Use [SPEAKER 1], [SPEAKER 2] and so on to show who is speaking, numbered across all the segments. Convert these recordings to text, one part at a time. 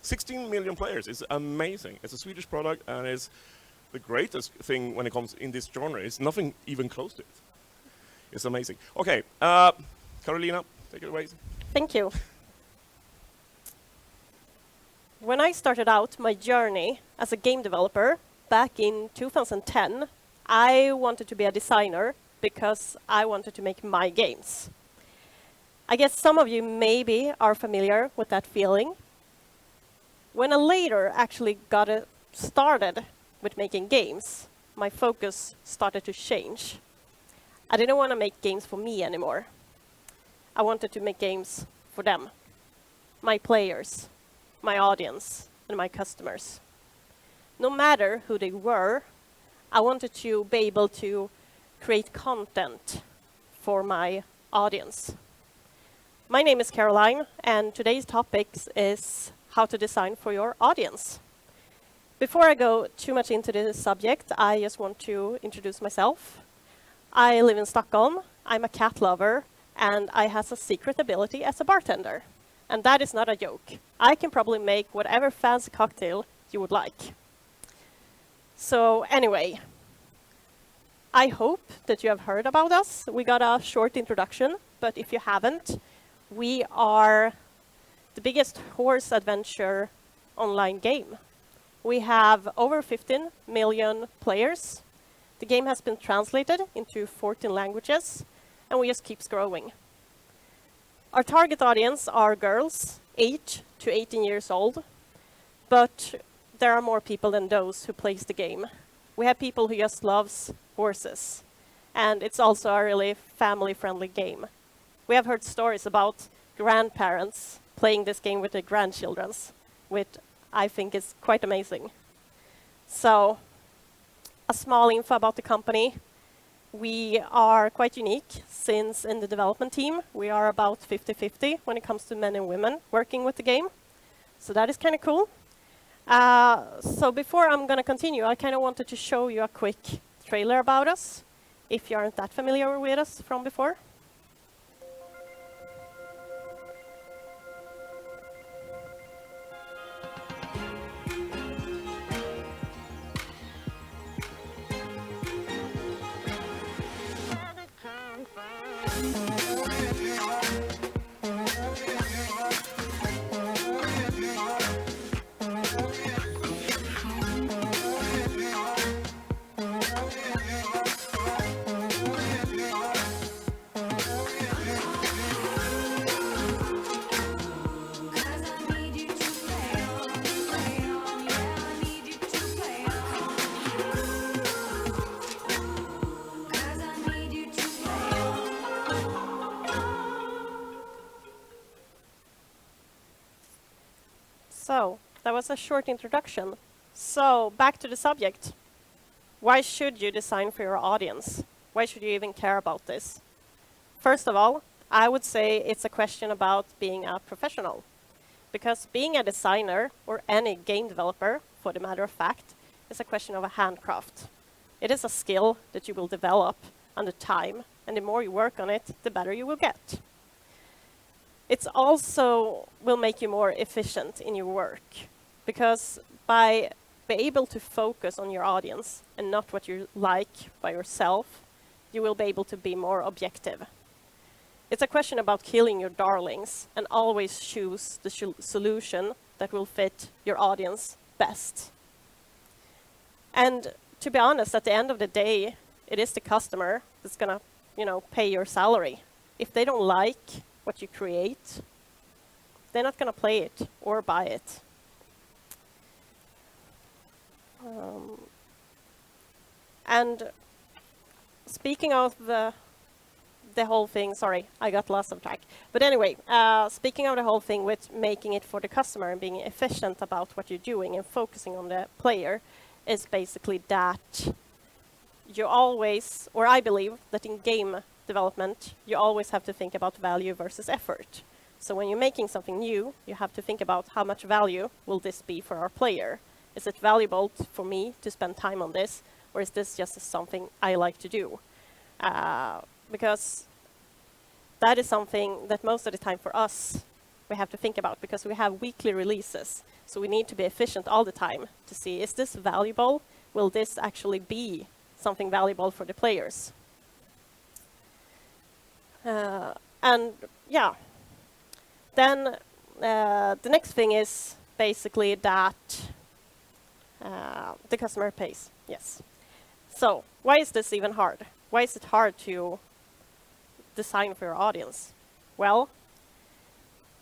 [SPEAKER 1] 16 million players. It's amazing. It's a Swedish product, and it's the greatest thing when it comes in this genre. It's nothing even close to it. It's amazing. Okay, Carolina, take it away.
[SPEAKER 2] Thank you. When I started out my journey as a game developer back in 2010, I wanted to be a designer because I wanted to make my games. I guess some of you maybe are familiar with that feeling. When I later actually got started with making games, my focus started to change. I didn't want to make games for me anymore. I wanted to make games for them, my players, my audience, and my customers. No matter who they were, I wanted to be able to create content for my audience. My name is Caroline, and today's topic is how to design for your audience. Before I go too much into this subject, I just want to introduce myself. I live in Stockholm, I'm a cat lover, and I have a secret ability as a bartender. And that is not a joke. I can probably make whatever fancy cocktail you would like. So anyway, I hope that you have heard about us. We got a short introduction, but if you haven't, we are the biggest horse adventure online game. We have over 15 million players. The game has been translated into 14 languages, and we just keep growing. Our target audience are girls, 8 to 18 years old, but there are more people than those who plays the game. We have people who just loves horses, and it's also a really family-friendly game. We have heard stories about grandparents playing this game with their grandchildren, which I think is quite amazing. So, a small info about the company. We are quite unique, since in the development team, we are about 50-50 when it comes to men and women working with the game. So that is kind of cool. So before I'm going to continue, I kind of wanted to show you a quick trailer about us, if you aren't that familiar with us from before. So, that was a short introduction. So, back to the subject. Why should you design for your audience? Why should you even care about this? First of all, I would say it's a question about being a professional. Because being a designer, or any game developer, for the matter of fact, is a question of a handcraft. It is a skill that you will develop under time, and the more you work on it, the better you will get. It also will make you more efficient in your work, because by being able to focus on your audience and not what you like by yourself, you will be able to be more objective. It's a question about killing your darlings and always choose the solution that will fit your audience best. And to be honest, at the end of the day, it is the customer that's gonna, pay your salary. If they don't like what you create, they're not going to play it or buy it. And speaking of the whole thing, sorry, I got lost of track. But anyway, speaking of the whole thing with making it for the customer and being efficient about what you're doing and focusing on the player, is basically that you always, or I believe that in game development, you always have to think about value versus effort. So when you're making something new, you have to think about how much value will this be for our player. Is it valuable for me to spend time on this, or is this just something I like to do? Because that is something that most of the time for us, we have to think about, because we have weekly releases. So we need to be efficient all the time to see, is this valuable? Will this actually be something valuable for the players? And yeah, then the next thing is basically that the customer pays. Yes. So why is this even hard? Why is it hard to design for your audience? Well,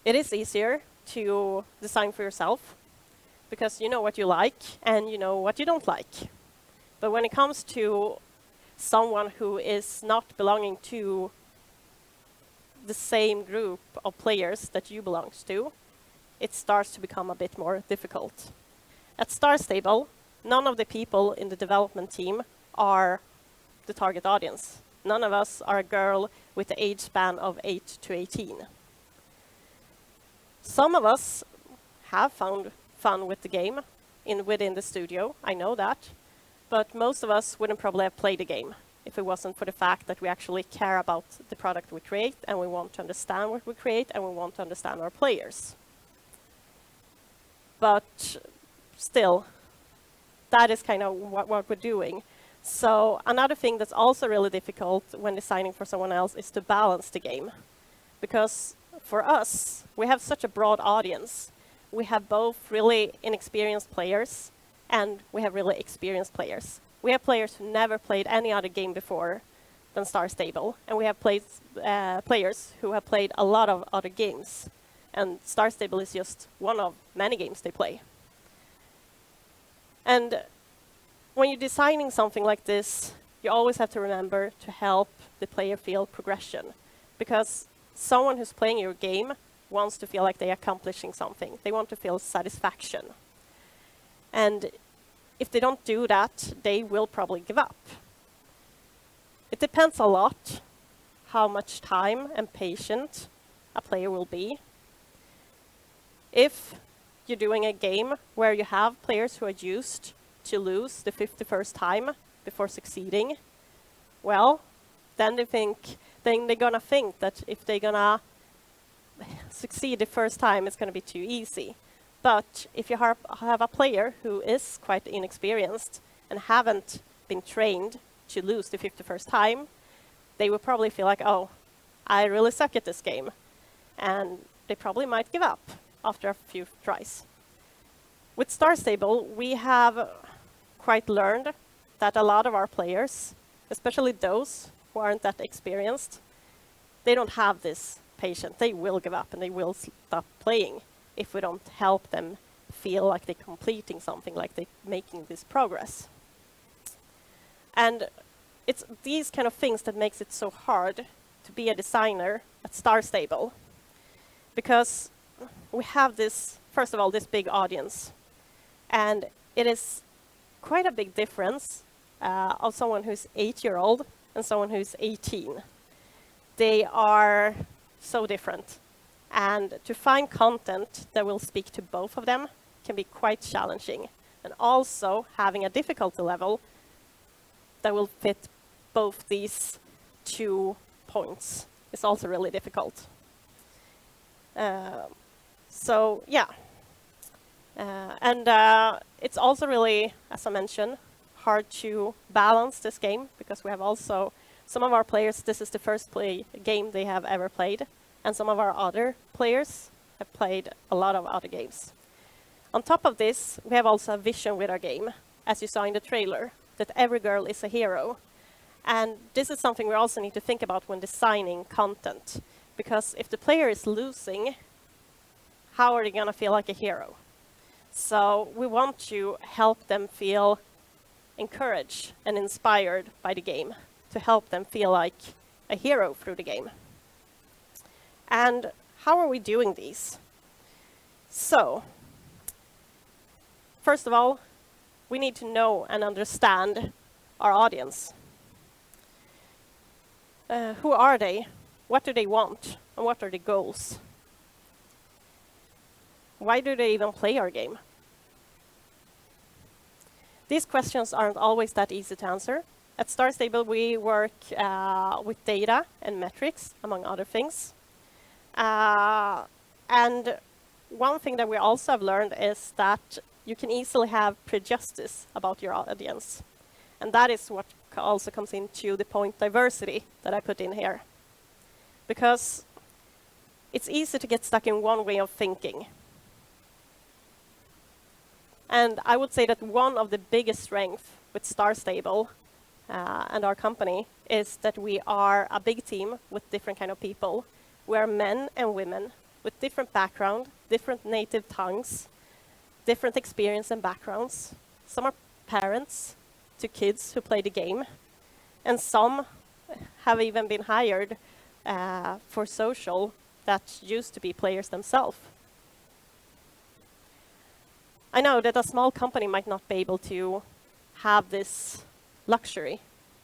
[SPEAKER 2] it is easier to design for yourself because you know what you like and you know what you don't like. But when it comes to someone who is not belonging to the same group of players that you belong to, it starts to become a bit more difficult. At Star Stable, none of the people in the development team are the target audience. None of us are a girl with the age span of 8 to 18. Some of us have found fun with the game within the studio, I know that, but most of us wouldn't probably have played the game if it wasn't for the fact that we actually care about the product we create and we want to understand what we create and we want to understand our players. But still, that is kind of what we're doing. So another thing that's also really difficult when designing for someone else is to balance the game. Because for us, we have such a broad audience. We have both really inexperienced players and we have really experienced players. We have players who never played any other game before than Star Stable, and we have players who have played a lot of other games. And Star Stable is just one of many games they play. And when you're designing something like this, you always have to remember to help the player feel progression. Because someone who's playing your game wants to feel like they're accomplishing something. They want to feel satisfaction. And if they don't do that, they will probably give up. It depends a lot how much time and patient a player will be. If you're doing a game where you have players who are used to lose the 51st time before succeeding, well, then they're gonna think that if they're gonna succeed the first time, it's gonna be too easy. But if you have a player who is quite inexperienced and haven't been trained to lose the 51st time, they will probably feel like, oh, I really suck at this game. And they probably might give up after a few tries. With Star Stable, we have quite learned that a lot of our players, especially those who aren't that experienced, they don't have this patience. They will give up and they will stop playing if we don't help them feel like they're completing something, like they're making this progress. And it's these kind of things that makes it so hard to be a designer at Star Stable. Because we have this, first of all, this big audience. And it is quite a big difference of someone who's 8-year-old and someone who's 18. They are so different. And to find content that will speak to both of them can be quite challenging. And also having a difficulty level that will fit both these 2 points is also really difficult. So yeah. And it's also really, as I mentioned, hard to balance this game because we have also some of our players, this is the first game they have ever played, and some of our other players have played a lot of other games. On top of this, we have also a vision with our game, as you saw in the trailer, that every girl is a hero. And this is something we also need to think about when designing content, because if the player is losing, how are they going to feel like a hero? So we want to help them feel encouraged and inspired by the game, to help them feel like a hero through the game. And how are we doing these? So, first of all, we need to know and understand our audience. Who are they? What do they want? And what are the goals? Why do they even play our game? These questions aren't always that easy to answer. At Star Stable, we work with data and metrics, among other things. And one thing that we also have learned is that you can easily have prejudice about your audience. And that is what also comes into the point diversity that I put in here. Because it's easy to get stuck in one way of thinking. And I would say that one of the biggest strengths with Star Stable and our company is that we are a big team with different kind of people. We are men and women with different background, different native tongues, different experience and backgrounds. Some are parents to kids who play the game, and some have even been hired for social that used to be players themselves. I know that a small company might not be able to have this luxury,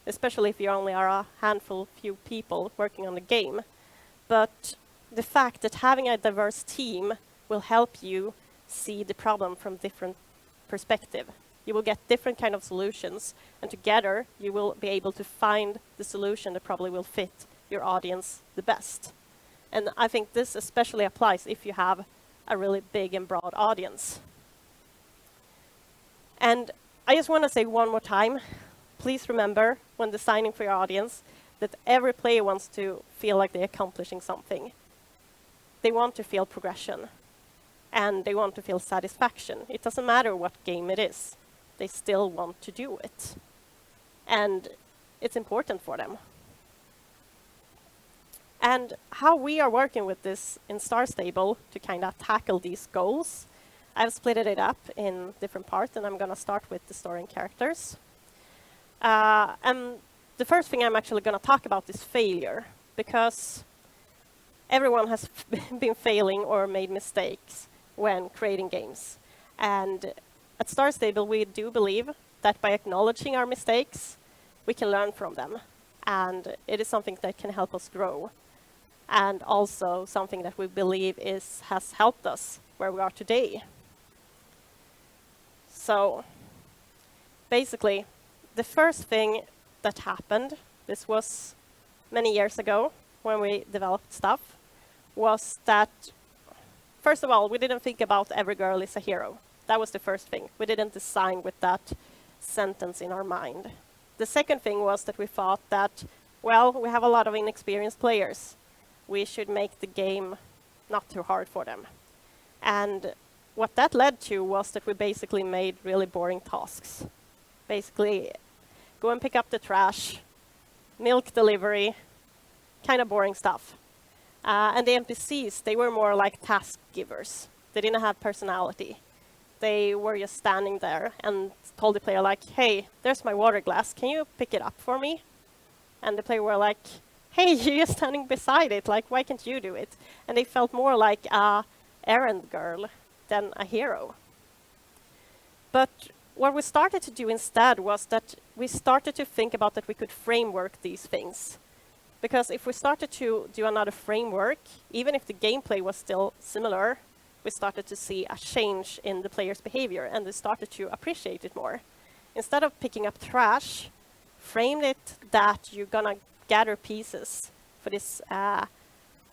[SPEAKER 2] especially if you only are a handful, few people working on the game. But the fact that having a diverse team will help you see the problem from different perspective. You will get different kind of solutions, and together you will be able to find the solution that probably will fit your audience the best. And I think this especially applies if you have a really big and broad audience. And I just want to say one more time, please remember when designing for your audience that every player wants to feel like they're accomplishing something. They want to feel progression, and they want to feel satisfaction. It doesn't matter what game it is. They still want to do it. And it's important for them. And how we are working with this in Star Stable to kind of tackle these goals, I've split it up in different parts, and I'm going to start with the story and characters. And the first thing I'm actually going to talk about is failure, because everyone has been failing or made mistakes when creating games. And at Star Stable, we do believe that by acknowledging our mistakes, we can learn from them. And it is something that can help us grow. And also something that we believe has helped us where we are today. So basically, the first thing that happened, this was many years ago when we developed stuff, was that, first of all, we didn't think about every girl is a hero. That was the first thing. We didn't design with that sentence in our mind. The second thing was that we thought that, well, we have a lot of inexperienced players. We should make the game not too hard for them. And what that led to was that we basically made really boring tasks. Basically, go and pick up the trash, milk delivery, kind of boring stuff. And the NPCs, they were more like task givers. They didn't have personality. They were just standing there and told the player like, hey, there's my water glass. Can you pick it up for me? And the player were like, hey, you're just standing beside it. Like, why can't you do it? And they felt more like a errand girl than a hero. But what we started to do instead was that we started to think about that we could framework these things. Because if we started to do another framework, even if the gameplay was still similar, we started to see a change in the player's behavior, and they started to appreciate it more. Instead of picking up trash, frame it that you're gonna gather pieces for this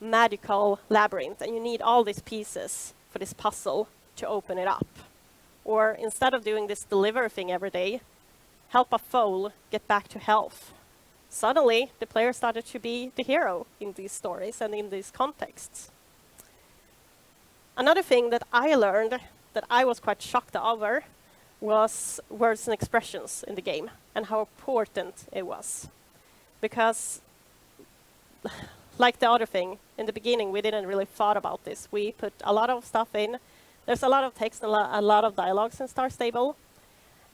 [SPEAKER 2] magical labyrinth, and you need all these pieces for this puzzle to open it up. Or instead of doing this deliver thing every day, help a foal get back to health. Suddenly, the player started to be the hero in these stories and in these contexts. Another thing that I learned that I was quite shocked over was words and expressions in the game and how important it was. Because, like the other thing, in the beginning we didn't really thought about this. We put a lot of stuff in. There's a lot of text and a lot of dialogues in Star Stable.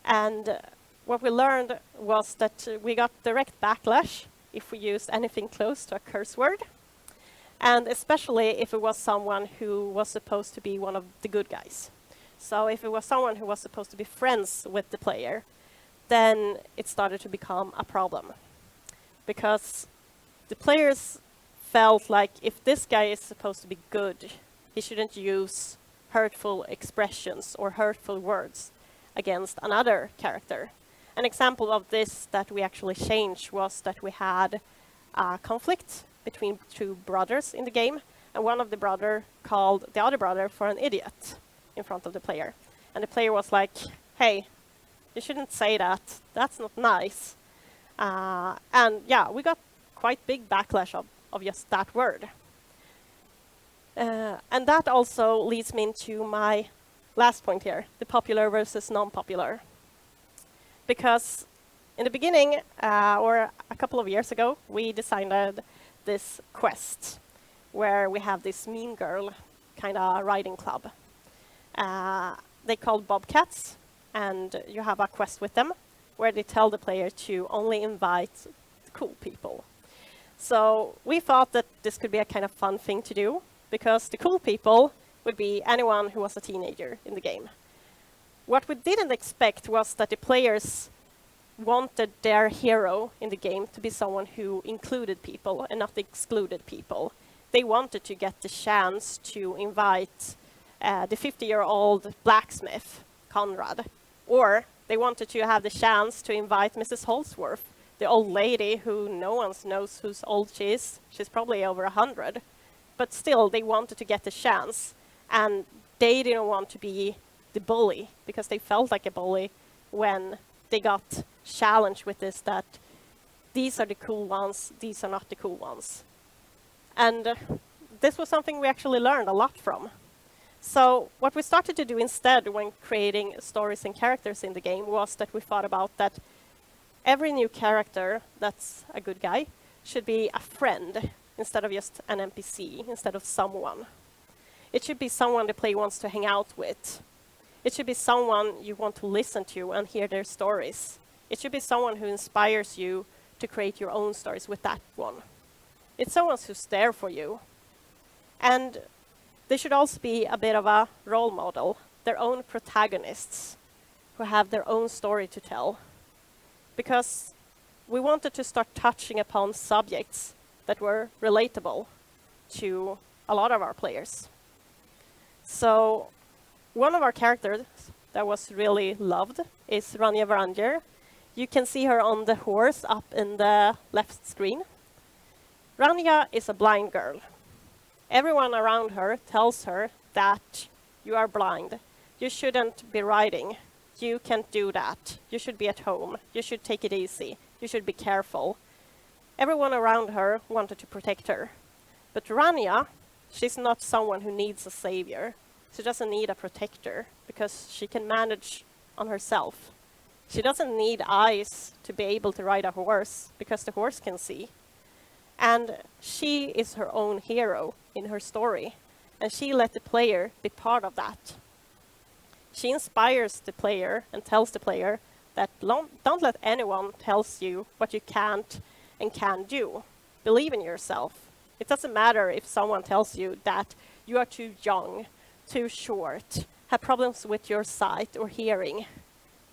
[SPEAKER 2] And what we learned was that we got direct backlash if we used anything close to a curse word. And especially if it was someone who was supposed to be one of the good guys. So if it was someone who was supposed to be friends with the player, then it started to become a problem. Because the players felt like if this guy is supposed to be good, he shouldn't use hurtful expressions or hurtful words against another character. An example of this that we actually changed was that we had a conflict between two brothers in the game, and one of the brother called the other brother for an idiot in front of the player. And the player was like, hey, you shouldn't say that. That's not nice. And yeah, we got quite big backlash of just that word. And that also leads me into my last point here, the popular versus non-popular. Because in the beginning, or a couple of years ago, we designed this quest where we have this mean girl kind of riding club. They called Bobcats, and you have a quest with them where they tell the player to only invite cool people. So we thought that this could be a kind of fun thing to do, because the cool people would be anyone who was a teenager in the game. What we didn't expect was that the players wanted their hero in the game to be someone who included people and not excluded people. They wanted to get the chance to invite the 50-year-old blacksmith, Conrad, or they wanted to have the chance to invite Mrs. Holsworth, the old lady who no one knows who's old she is. She's probably over 100. But still, they wanted to get the chance, and they didn't want to be the bully, because they felt like a bully when they got challenged with this, that these are the cool ones, these are not the cool ones. And this was something we actually learned a lot from. So what we started to do instead when creating stories and characters in the game was that we thought about that every new character that's a good guy should be a friend instead of just an NPC, instead of someone. It should be someone the player wants to hang out with. It should be someone you want to listen to and hear their stories. It should be someone who inspires you to create your own stories with that one. It's someone who's there for you. And they should also be a bit of a role model, their own protagonists who have their own story to tell. Because we wanted to start touching upon subjects that were relatable to a lot of our players. So one of our characters that was really loved is Rania Varanger. You can see her on the horse up in the left screen. Rania is a blind girl. Everyone around her tells her that you are blind. You shouldn't be riding. You can't do that. You should be at home. You should take it easy. You should be careful. Everyone around her wanted to protect her. But Rania, she's not someone who needs a savior. She doesn't need a protector because she can manage on herself. She doesn't need eyes to be able to ride a horse because the horse can see. And she is her own hero in her story. And she let the player be part of that. She inspires the player and tells the player that don't let anyone tell you what you can't and can do. Believe in yourself. It doesn't matter if someone tells you that you are too young, too short, have problems with your sight or hearing.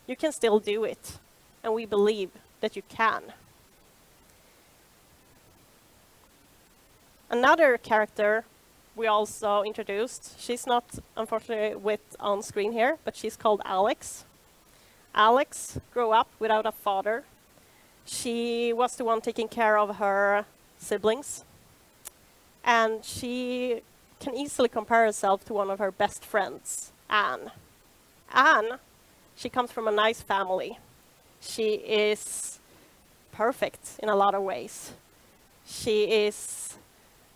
[SPEAKER 2] You can still do it, and we believe that you can. Another character we also introduced, she's not unfortunately on screen here, but she's called Alex. Alex grew up without a father. She was the one taking care of her siblings. And she can easily compare herself to one of her best friends, Anne. Anne, she comes from a nice family. She is perfect in a lot of ways. She is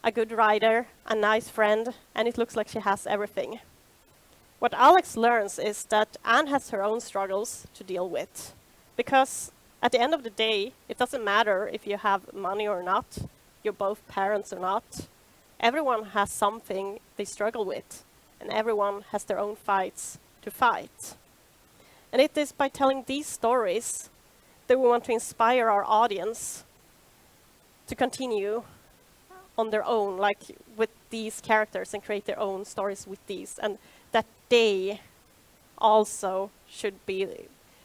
[SPEAKER 2] a good rider, a nice friend, and it looks like she has everything. What Alex learns is that Anne has her own struggles to deal with. Because at the end of the day, it doesn't matter if you have money or not, you're both parents or not. Everyone has something they struggle with, and everyone has their own fights to fight. And it is by telling these stories that we want to inspire our audience to continue on their own, like with these characters, and create their own stories with these, and that they also should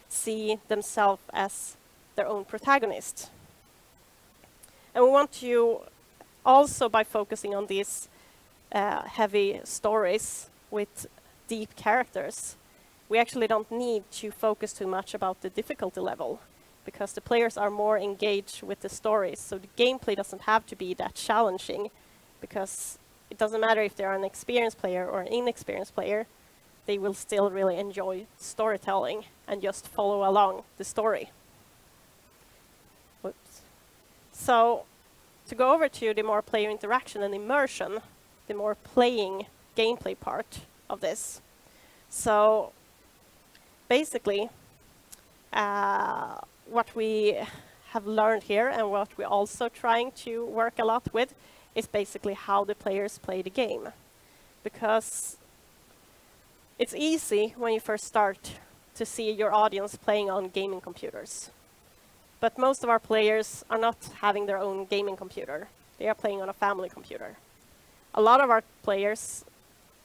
[SPEAKER 2] see themselves as their own protagonist. And we want to also, by focusing on these heavy stories with deep characters, we actually don't need to focus too much about the difficulty level, because the players are more engaged with the stories, so the gameplay doesn't have to be that challenging, because it doesn't matter if they're an experienced player or an inexperienced player, they will still really enjoy storytelling and just follow along the story. Whoops. So to go over to the more player interaction and immersion, the more playing gameplay part of this. So basically, what we have learned here and what we're also trying to work a lot with is basically how the players play the game. Because it's easy when you first start to see your audience playing on gaming computers. But most of our players are not having their own gaming computer. They are playing on a family computer. A lot of our players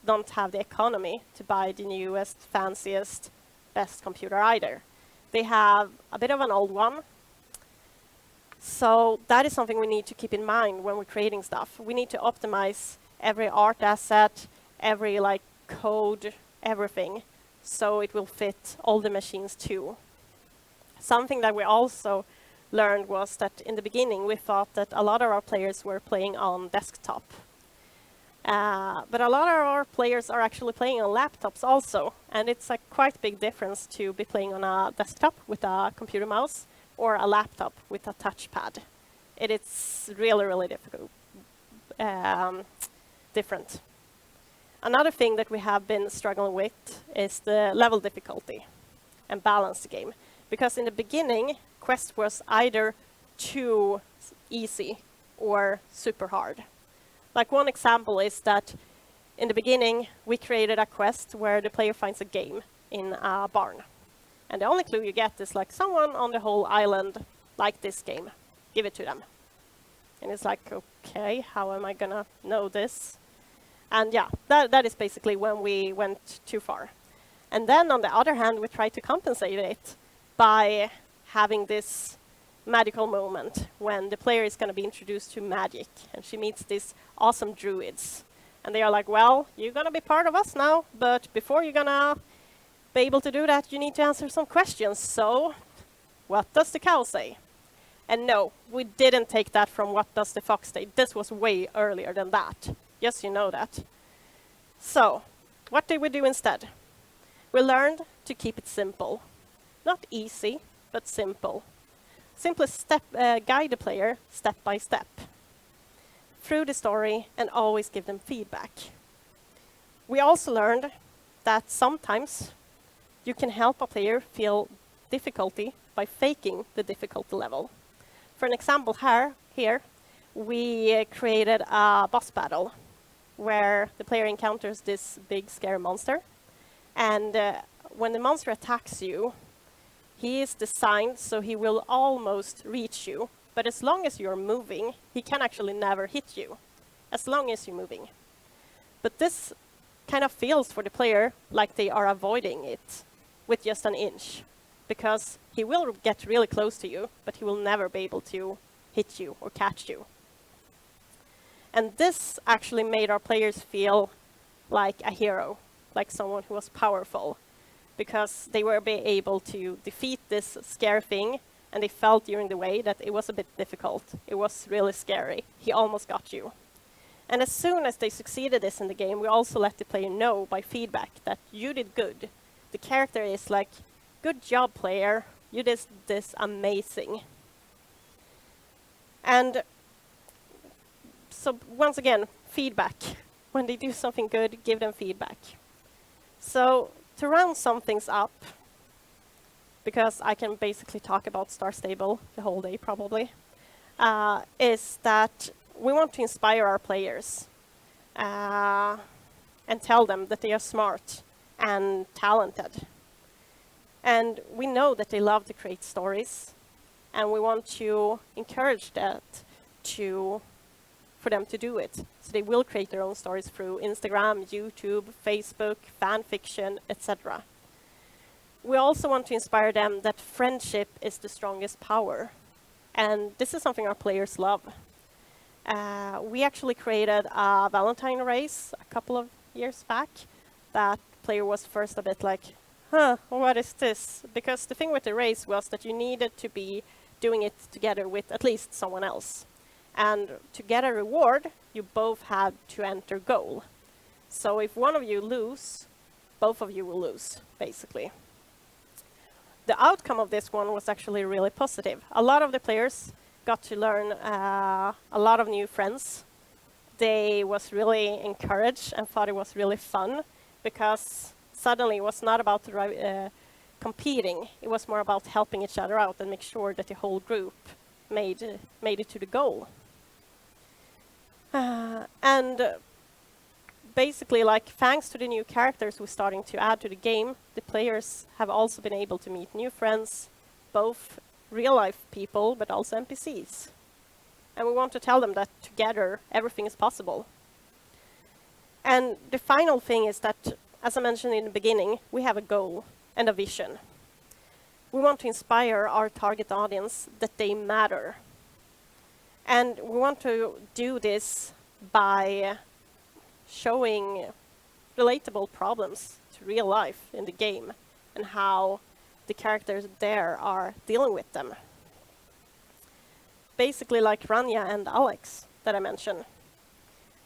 [SPEAKER 2] don't have the economy to buy the newest, fanciest, best computer either. They have a bit of an old one. So that is something we need to keep in mind when we're creating stuff. We need to optimize every art asset, every code, everything, so it will fit all the machines too. Something that we also learned was that in the beginning we thought that a lot of our players were playing on desktop. But a lot of our players are actually playing on laptops also, and it's a quite big difference to be playing on a desktop with a computer mouse or a laptop with a touchpad. It is really, really different. Another thing that we have been struggling with is the level difficulty and balance the game. Because in the beginning, Quest was either too easy or super hard. Like one example is that in the beginning, we created a quest where the player finds a game in a barn. And the only clue you get is someone on the whole island liked this game. Give it to them. And it's okay, how am I gonna know this? And yeah, that is basically when we went too far. And then on the other hand, we tried to compensate it by having this magical moment when the player is going to be introduced to magic and she meets these awesome druids. And they are well, you're going to be part of us now, but before you're going to be able to do that, you need to answer some questions. So, what does the cow say? And no, we didn't take that from What Does the Fox Say. This was way earlier than that. Yes, you know that. So, what did we do instead? We learned to keep it simple. Not easy, but simple. Simply guide the player step by step through the story and always give them feedback. We also learned that sometimes you can help a player feel difficulty by faking the difficulty level. For an example here, we created a boss battle where the player encounters this big scary monster. And when the monster attacks you, he is designed so he will almost reach you. But as long as you're moving, he can actually never hit you, as long as you're moving. But this kind of feels for the player like they are avoiding it with just an inch, because he will get really close to you, but he will never be able to hit you or catch you. And this actually made our players feel like a hero, like someone who was powerful, because they were able to defeat this scary thing, and they felt during the way that it was a bit difficult. It was really scary. He almost got you. And as soon as they succeeded this in the game, we also let the player know by feedback that you did good. The character is good job, player. You did this amazing. And so once again, feedback. When they do something good, give them feedback. So to round some things up, because I can basically talk about Star Stable the whole day probably, is that we want to inspire our players and tell them that they are smart and talented. And we know that they love to create stories, and we want to encourage that for them to do it. So they will create their own stories through Instagram, YouTube, Facebook, fan fiction, etc. We also want to inspire them that friendship is the strongest power. And this is something our players love. We actually created a Valentine race a couple of years back. That player was first a bit what is this? Because the thing with the race was that you needed to be doing it together with at least someone else. And to get a reward, you both have to enter goal. So if one of you lose, both of you will lose, basically. The outcome of this one was actually really positive. A lot of the players got to learn a lot of new friends. They was really encouraged and thought it was really fun, because suddenly it was not about competing. It was more about helping each other out and make sure that the whole group made it to the goal. And basically, like, thanks to the new characters we're starting to add to the game, the players have also been able to meet new friends, both real-life people, but also NPCs. And we want to tell them that together, everything is possible. And the final thing is that, as I mentioned in the beginning, we have a goal and a vision. We want to inspire our target audience that they matter. And we want to do this by showing relatable problems to real life in the game and how the characters there are dealing with them. Basically like Rania and Alex that I mentioned.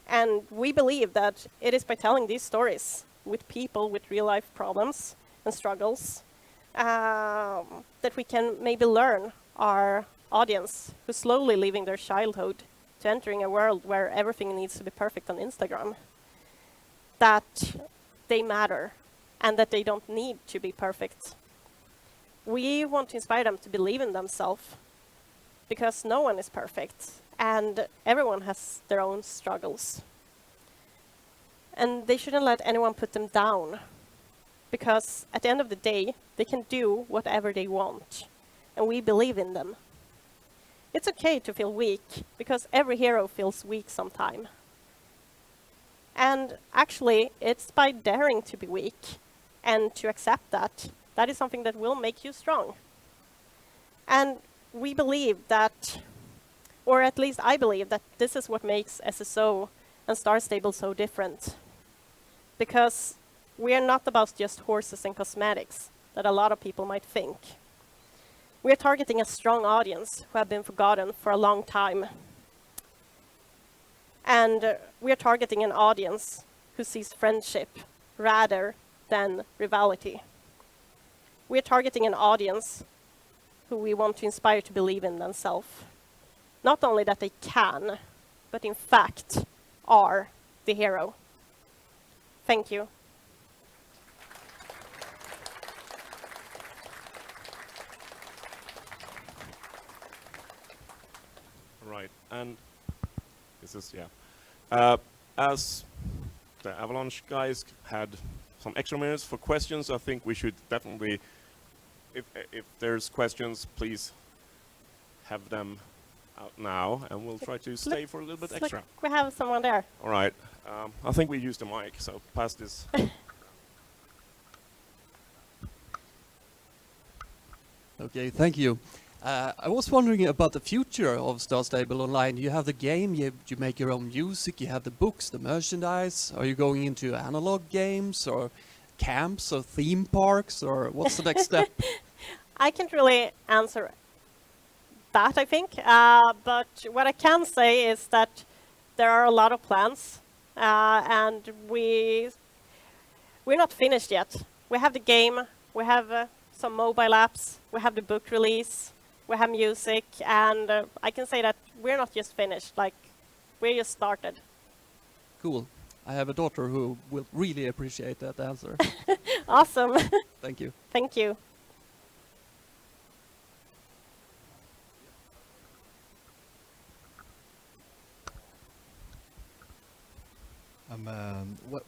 [SPEAKER 2] And we believe that it is by telling these stories with people with real life problems and struggles that we can maybe learn our audience who's slowly leaving their childhood to entering a world where everything needs to be perfect on Instagram, that they matter and that they don't need to be perfect. We want to inspire them to believe in themselves, because no one is perfect and everyone has their own struggles. And they shouldn't let anyone put them down, because at the end of the day, they can do whatever they want, and we believe in them. It's okay to feel weak, because every hero feels weak sometime. And actually, it's by daring to be weak and to accept that is something that will make you strong. And we believe that, or at least I believe that this is what makes SSO and Star Stable so different. Because we are not about just horses and cosmetics that a lot of people might think. We are targeting a strong audience who have been forgotten for a long time. And we are targeting an audience who sees friendship rather than rivalry. We are targeting an audience who we want to inspire to believe in themselves. Not only that they can, but in fact are the hero. Thank you.
[SPEAKER 1] Right, and this is, as the Avalanche guys had some extra minutes for questions, I think we should definitely, if there's questions, please have them out now, and we'll try to stay for a little bit extra.
[SPEAKER 2] Look, we have someone there.
[SPEAKER 1] All right, I think we used the mic, so pass this.
[SPEAKER 3] Okay, thank you. I was wondering about the future of Star Stable Online. You have the game, you make your own music, you have the books, the merchandise. Are you going into analog games or camps or theme parks, or what's the next step?
[SPEAKER 2] I can't really answer that, I think. But what I can say is that there are a lot of plans, and we're not finished yet. We have the game, we have some mobile apps, we have the book release, we have music, and I can say that we're not just finished, like, we're just started.
[SPEAKER 3] Cool. I have a daughter who will really appreciate that answer.
[SPEAKER 2] Awesome.
[SPEAKER 3] Thank you.
[SPEAKER 2] Thank you.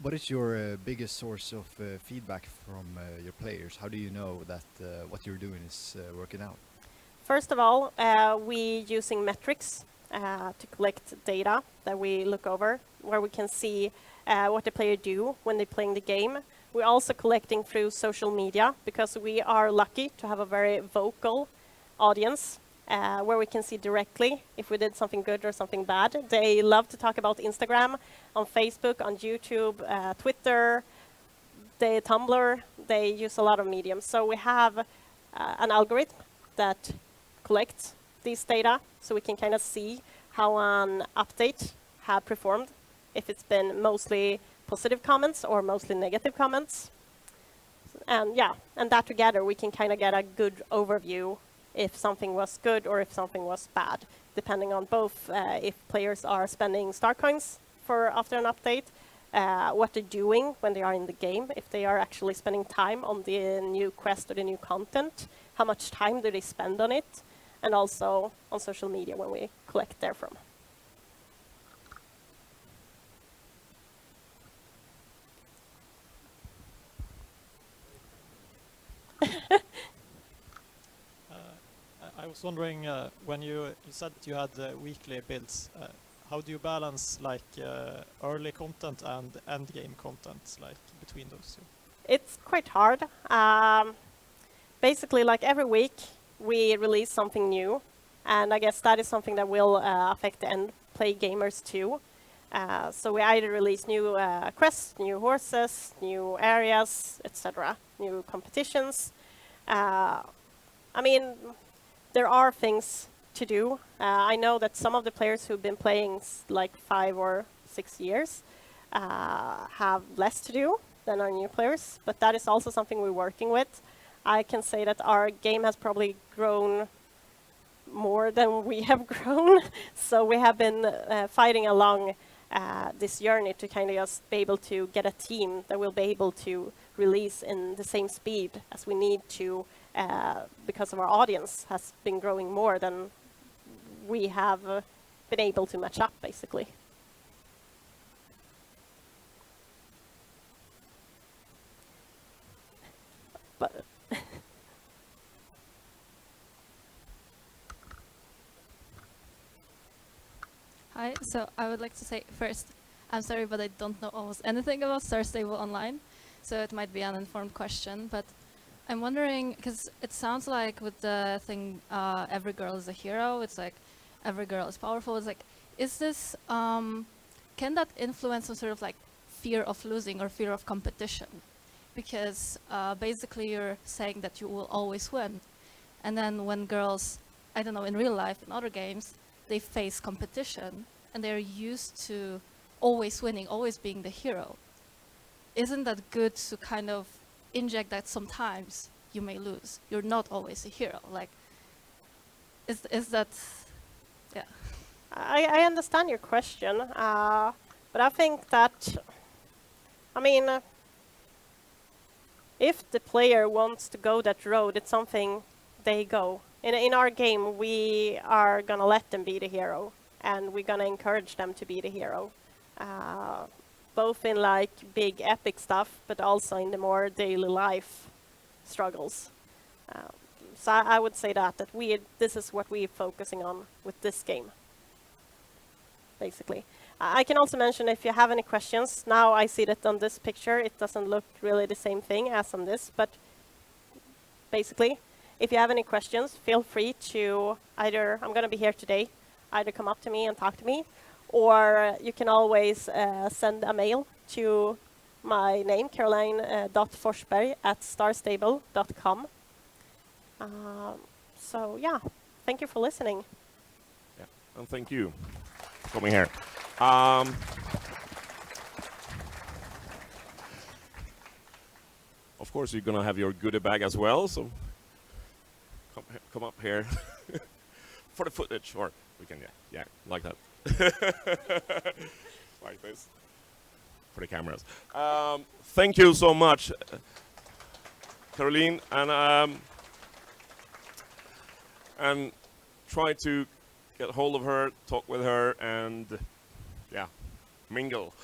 [SPEAKER 4] What is your biggest source of feedback from your players? How do you know that what you're doing is working out?
[SPEAKER 2] First of all, we using metrics to collect data that we look over, where we can see what the player do when they're playing the game. We're also collecting through social media, because we are lucky to have a very vocal audience, where we can see directly if we did something good or something bad. They love to talk about Instagram, on Facebook, on YouTube, Twitter, Tumblr. They use a lot of mediums. So we have an algorithm that collects these data, so we can kind of see how an update have performed, if it's been mostly positive comments or mostly negative comments. And yeah, and that together we can kind of get a good overview if something was good or if something was bad, depending on both if players are spending star coins for after an update, what they're doing when they are in the game, if they are actually spending time on the new quest or the new content, how much time do they spend on it, and also on social media when we collect therefrom.
[SPEAKER 5] I was wondering, when you said you had weekly builds, how do you balance like early content and end game content, like between those two?
[SPEAKER 2] It's quite hard. Basically, like every week, we release something new, and I guess that is something that will affect the end play gamers too. So we either release new quests, new horses, new areas, etc., new competitions. I mean, there are things to do. I know that some of the players who've been playing like 5 or 6 years have less to do than our new players, but that is also something we're working with. I can say that our game has probably grown more than we have grown, so we have been fighting along this journey to kind of just be able to get a team that will be able to release in the same speed as we need to, because of our audience has been growing more than we have been able to match up, basically. But
[SPEAKER 6] Hi, so I would like to say first, I'm sorry, but I don't know almost anything about Star Stable Online, so it might be an uninformed question, but I'm wondering, because it sounds like with the thing, every girl is a hero, it's like every girl is powerful, it's like, is this, can that influence some sort of like fear of losing or fear of competition? Because basically you're saying that you will always win, and then when girls, I don't know, in real life, in other games, they face competition and they're used to always winning, always being the hero. Isn't that good to kind of inject that sometimes you may lose? You're not always a hero. Like, is that, yeah.
[SPEAKER 2] I understand your question, but I think that, I mean, if the player wants to go that road, it's something they go. In our game, we are gonna let them be the hero, and we're gonna encourage them to be the hero, both in like big epic stuff, but also in the more daily life struggles. So I would say that this is what we're focusing on with this game, basically. I can also mention, if you have any questions, now I see that on this picture it doesn't look really the same thing as on this, but basically, if you have any questions, feel free to either, I'm going to be here today, either come up to me and talk to me, or you can always send a mail to my name, caroline.forsberg@starstable.com. So yeah, thank you for listening.
[SPEAKER 1] Yeah, and thank you for coming here. Of course, you're going to have your goodie bag as well, so come up here for the footage, or we can, yeah, like that. Like this, for the cameras. Thank you so much, Caroline, and try to get hold of her, talk with her, and yeah, mingle.